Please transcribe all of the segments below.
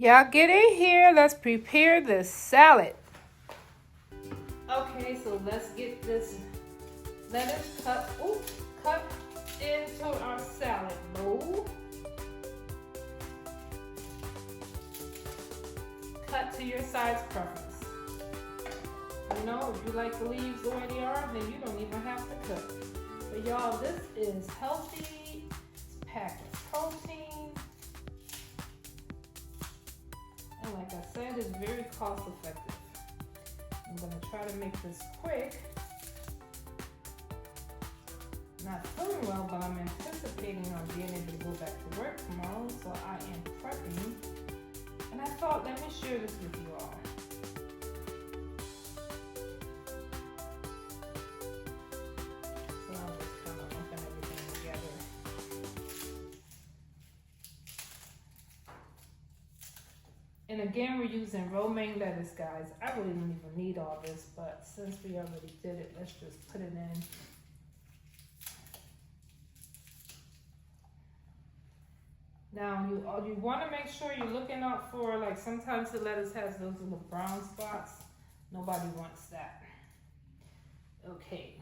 Y'all get in here. Let's prepare this salad. Okay, so let's get this lettuce cut into our salad bowl. Cut to your size preference. You know, if you like the leaves the way they are, then you don't even have to cut. But y'all, this is healthy. It's packed with protein. And like I said, it's very cost effective. I'm gonna try to make this quick. Not feeling well, but I'm anticipating on being able to go back to work tomorrow, so I am prepping. And I thought, let me share this with you all. So I'm just kind of lumping everything together. And again, we're using romaine lettuce, guys. I really don't even need all this, but since we already did it, let's just put it in. Now, you want to make sure you're looking out for, like, sometimes the lettuce has those little brown spots. Nobody wants that. Okay.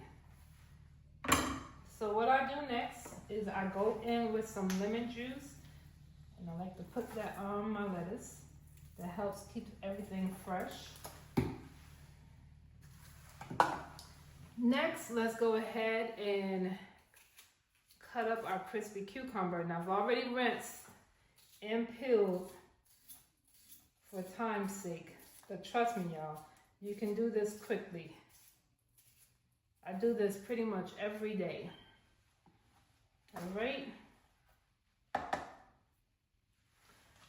So what I do next is I go in with some lemon juice. And I like to put that on my lettuce. That helps keep everything fresh. Next, let's go ahead and cut up our crispy cucumber. Now, I've already rinsed and peeled for time's sake. But trust me, y'all, you can do this quickly. I do this pretty much every day. All right.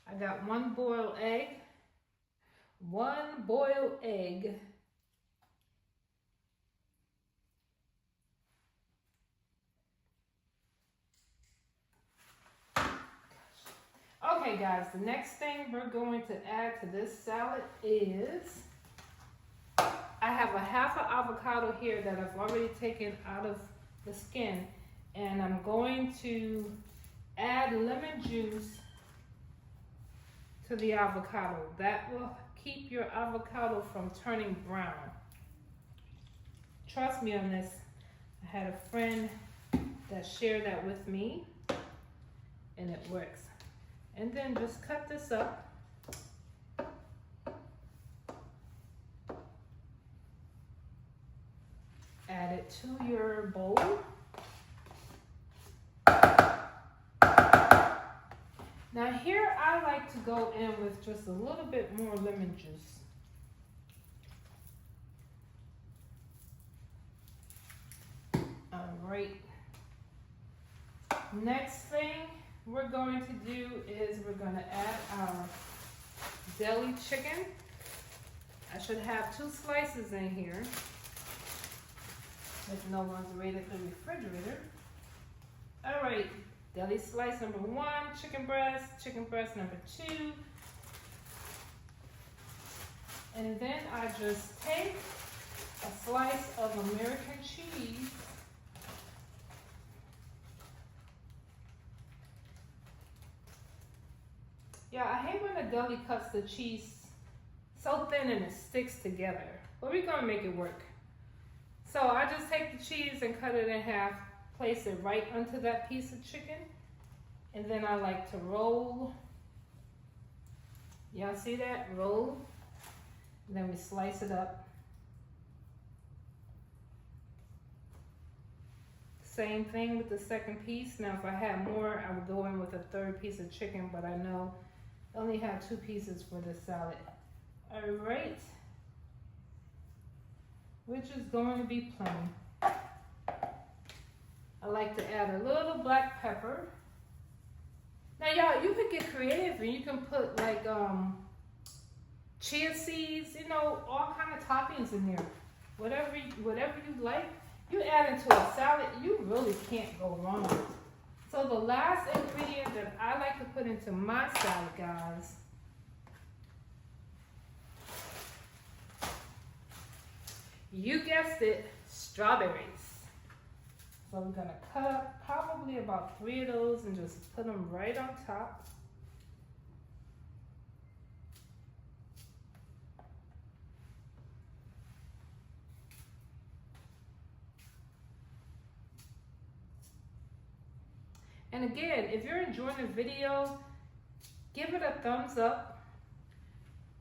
I got one boiled egg. Okay, guys, the next thing we're going to add to this salad is, I have a half an avocado here that I've already taken out of the skin, and I'm going to add lemon juice to the avocado. That will keep your avocado from turning brown. Trust me on this. I had a friend that shared that with me, and it works. And then just cut this up. Add it to your bowl. Now here I like to go in with just a little bit more lemon juice. All right. Next thing we're going to do is we're going to add our deli chicken. I should have 2 slices in here, if no one's raided the refrigerator. All right, deli slice number 1, chicken breast number 2. And then I just take a slice of American cheese. Yeah, I hate when the deli cuts the cheese so thin and it sticks together. But we're gonna make it work. So I just take the cheese and cut it in half, place it right onto that piece of chicken, and then I like to roll. Y'all see that? Roll. And then we slice it up. Same thing with the second piece. Now if I had more, I would go in with a 3rd piece of chicken, but I know I only have 2 pieces for this salad. All right, which is going to be plain. I like to add a little black pepper. Now y'all, you could get creative and you can put like chia seeds, you know, all kind of toppings in there. Whatever you like, you add into a salad, you really can't go wrong with it. So the last ingredient that I like to put into my salad, guys, you guessed it, strawberries. So we're gonna cut up probably about 3 of those and just put them right on top. And again, if you're enjoying the video, give it a thumbs up,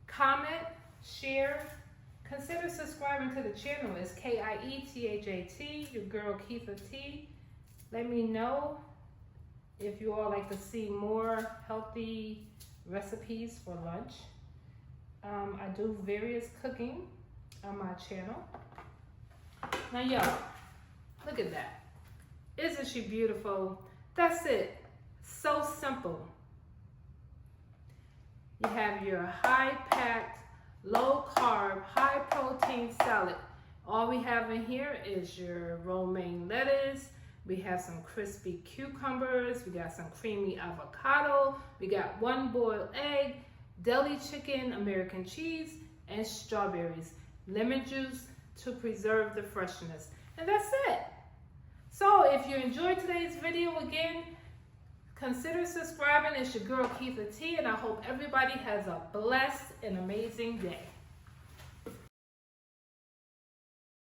comment, share, consider subscribing to the channel. It's Kiethat, your girl Kietha T. Let me know if you all like to see more healthy recipes for lunch. I do various cooking on my channel. Now y'all, look at that. Isn't she beautiful? That's it. So simple. You have your high-packed, low-carb, high-protein salad. All we have in here is your romaine lettuce. We have some crispy cucumbers. We got some creamy avocado. We got one boiled egg, deli chicken, American cheese, and strawberries. Lemon juice to preserve the freshness. And that's it. So if you enjoyed today's video, again, consider subscribing. It's your girl Kietha T, and I hope everybody has a blessed and amazing day.